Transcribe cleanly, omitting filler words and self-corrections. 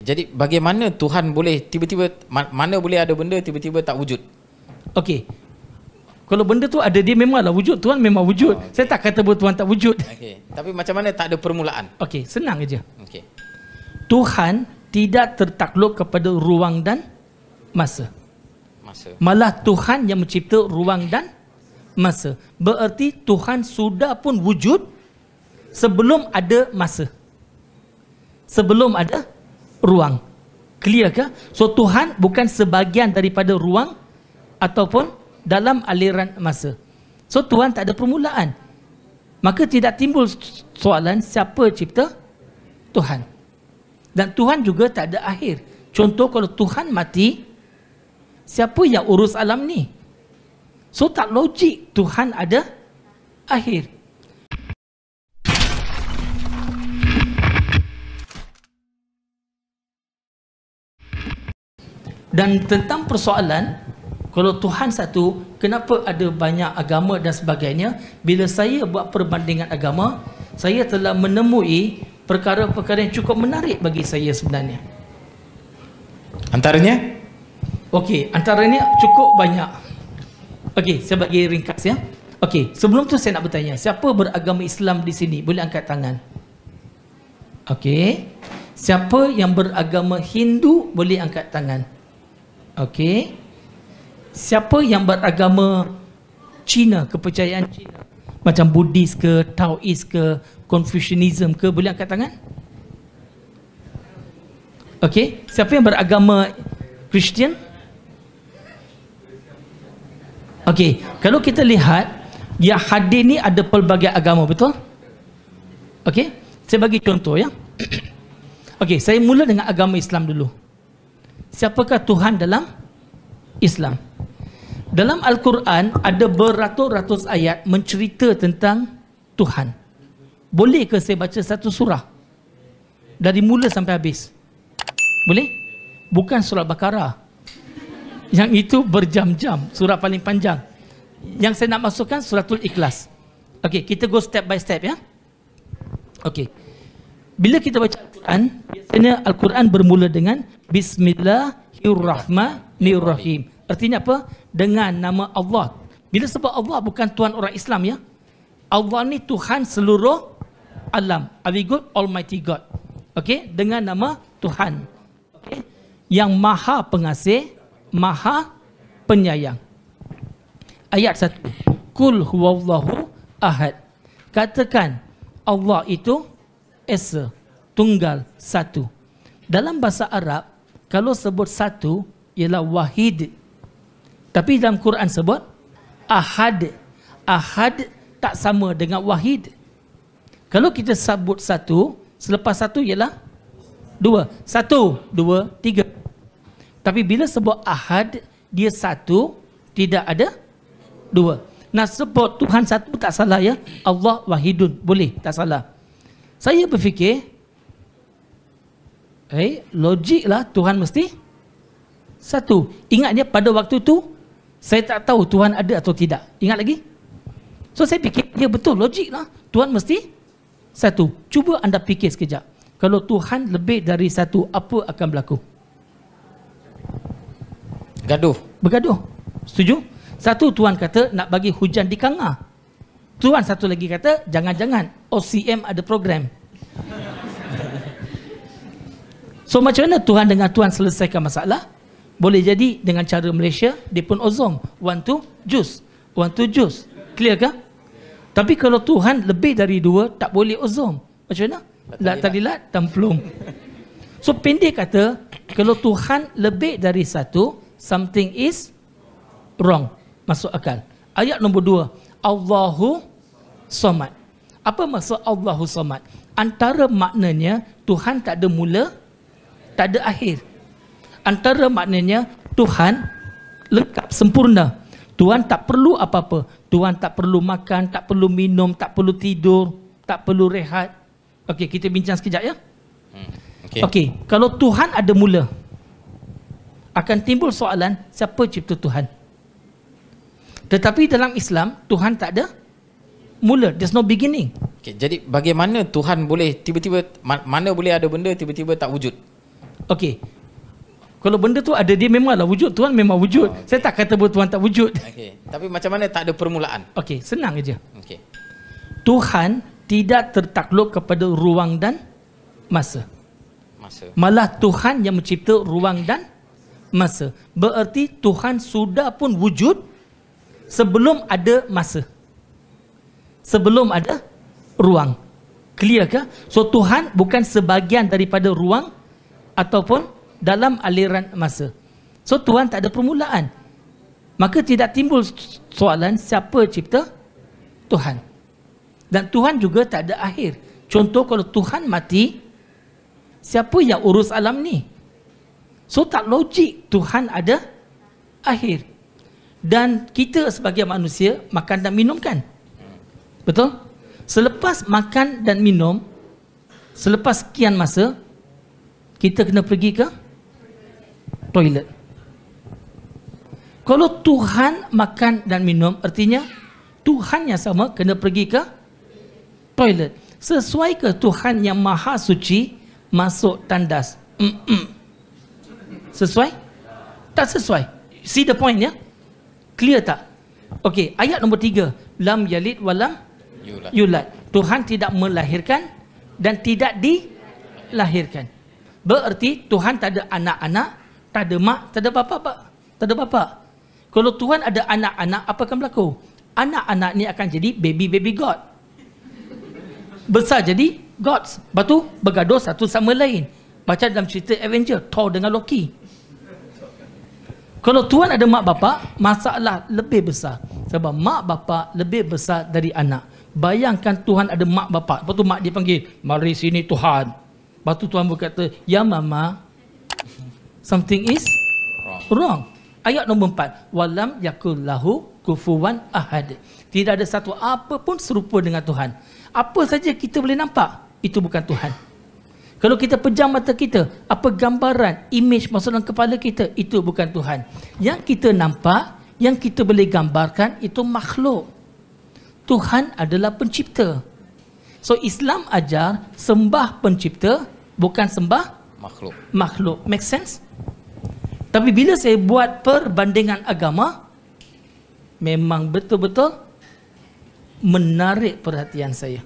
Jadi bagaimana Tuhan boleh tiba-tiba, mana boleh ada benda tiba-tiba tak wujud? Okey. Kalau benda tu ada, dia memanglah wujud. Tuhan memang wujud. Okay. Saya tak kata bahawa Tuhan tak wujud. Okey. Tapi macam mana tak ada permulaan? Okey, senang aja. Okey. Tuhan tidak tertakluk kepada ruang dan masa. Malah Tuhan yang mencipta ruang dan masa. Bererti Tuhan sudah pun wujud sebelum ada masa. Sebelum ada ruang. Clear ke? So Tuhan bukan sebahagian daripada ruang ataupun dalam aliran masa. So Tuhan tak ada permulaan. Maka tidak timbul soalan siapa cipta? Tuhan. Dan Tuhan juga tak ada akhir. Contoh kalau Tuhan mati, siapa yang urus alam ni? So tak logik Tuhan ada akhir. Dan tentang persoalan, kalau Tuhan satu, kenapa ada banyak agama dan sebagainya? Bila saya buat perbandingan agama, saya telah menemui perkara-perkara yang cukup menarik bagi saya sebenarnya. Antaranya? Okey, antaranya cukup banyak. Okey, saya bagi ringkas ya. Okey, sebelum tu saya nak bertanya, siapa beragama Islam di sini? Boleh angkat tangan. Okey. Siapa yang beragama Hindu boleh angkat tangan. Okey. Siapa yang beragama Cina, kepercayaan Cina, macam Buddhis ke, Taoist ke, Confucianism ke, boleh angkat tangan? Okey. Siapa yang beragama Kristian? Okey, kalau kita lihat yang hadir ni ada pelbagai agama, betul? Okey, saya bagi contoh ya. Okey, saya mula dengan agama Islam dulu. Siapakah Tuhan dalam Islam? Dalam Al-Quran ada beratus-ratus ayat mencerita tentang Tuhan. Boleh ke saya baca satu surah dari mula sampai habis? Boleh? Bukan surah Baqarah. Yang itu berjam-jam, surah paling panjang. Yang saya nak masukkan suratul Ikhlas. Okey, kita go step by step ya. Okey. Bila kita baca Al-Quran, biasanya Al-Quran bermula dengan Bismillahirrahmanirrahim. Artinya apa? Dengan nama Allah. Bila sebut Allah bukan Tuhan orang Islam ya. Allah ni Tuhan seluruh alam. Are we good? Almighty God. Okey, dengan nama Tuhan. Okey. Yang Maha Pengasih, Maha Penyayang. Ayat 1. Kul huwallahu ahad. Katakan Allah itu Esa, tunggal, satu. Dalam bahasa Arab, kalau sebut satu ialah wahid. Tapi dalam Quran sebut ahad. Ahad tak sama dengan wahid. Kalau kita sebut satu, selepas satu ialah dua. Satu, dua, tiga. Tapi bila sebut ahad, dia satu, tidak ada dua. Nah, sebut Tuhan satu tak salah ya. Allah wahidun, boleh, tak salah. Saya berfikir, logiklah Tuhan mesti satu. Ingatnya pada waktu tu, saya tak tahu Tuhan ada atau tidak. Ingat lagi? So saya fikir, ya betul, logiklah. Tuhan mesti satu. Cuba anda fikir sekejap. Kalau Tuhan lebih dari satu, apa akan berlaku? Gaduh. Bergaduh. Setuju? Satu, Tuhan kata nak bagi hujan di Kanga. Tuhan satu lagi kata, jangan-jangan OCM ada program. So macam mana Tuhan dengan Tuhan selesaikan masalah? Boleh jadi dengan cara Malaysia, dia pun ozong. One to jus. One to jus. Clear ke? Tapi kalau Tuhan lebih dari dua, tak boleh ozong. Macam mana? Lat tadilat, tamplum. So pendek kata, kalau Tuhan lebih dari satu, something is wrong. Masuk akal. Ayat nombor 2. Allahu Samad. Apa maksud Allahu Samad? Antara maknanya Tuhan tak ada mula, tak ada akhir. Antara maknanya Tuhan lengkap, sempurna. Tuhan tak perlu apa-apa. Tuhan tak perlu makan, tak perlu minum, tak perlu tidur, tak perlu rehat. Okey, kita bincang sekejap ya. Okey, kalau Tuhan ada mula, akan timbul soalan, siapa cipta Tuhan? Tetapi dalam Islam, Tuhan tak ada mula. There's no beginning. Okay, jadi bagaimana Tuhan boleh tiba-tiba, mana boleh ada benda tiba-tiba tak wujud? Okey. Kalau benda tu ada, dia memanglah wujud. Tuhan memang wujud. Okay. Saya tak kata Tuhan tak wujud. Okey. Tapi macam mana tak ada permulaan? Okey, senang aja. Okey. Tuhan tidak tertakluk kepada ruang dan masa. Malah Tuhan yang mencipta ruang dan masa. Bererti Tuhan sudah pun wujud sebelum ada masa. Sebelum ada ruang. Clear ke? So Tuhan bukan sebahagian daripada ruang ataupun dalam aliran masa. So Tuhan tak ada permulaan. Maka tidak timbul soalan siapa cipta? Tuhan. Dan Tuhan juga tak ada akhir. Contoh kalau Tuhan mati, siapa yang urus alam ni? So tak logik Tuhan ada akhir. Dan kita sebagai manusia makan dan minum kan? Betul? Selepas makan dan minum, selepas sekian masa, kita kena pergi ke toilet. Kalau Tuhan makan dan minum, artinya Tuhan yang sama kena pergi ke toilet. Sesuai ke Tuhan yang maha suci masuk tandas? Sesuai? Tak sesuai. See the point ya? Clear tak? Okey, ayat nombor 3. Lam yalid walam yulad. Tuhan tidak melahirkan dan tidak dilahirkan. Bererti Tuhan tak ada anak-anak, tak ada mak, tak ada bapa, tak ada bapa. Kalau Tuhan ada anak-anak, apa akan berlaku? Anak-anak ni akan jadi baby God. Besar jadi gods. Lepas tu bergaduh satu sama lain. Macam dalam cerita Avenger, Thor dengan Loki. Kalau Tuhan ada mak bapa, masalah lebih besar. Sebab mak bapa lebih besar dari anak. Bayangkan Tuhan ada mak bapa. Lepas tu mak dia panggil, mari sini Tuhan. Lepas tu Tuhan berkata, ya mama, something is wrong. Ayat nombor 4. Walam yakul lahu kufuwan ahad. Tidak ada satu apa pun serupa dengan Tuhan. Apa saja kita boleh nampak, itu bukan Tuhan. Kalau kita pejam mata kita, apa gambaran, image masuk dalam kepala kita, itu bukan Tuhan. Yang kita nampak, yang kita boleh gambarkan, itu makhluk. Tuhan adalah pencipta. So Islam ajar sembah pencipta, bukan sembah makhluk. Make sense? Tapi bila saya buat perbandingan agama, memang betul-betul menarik perhatian saya.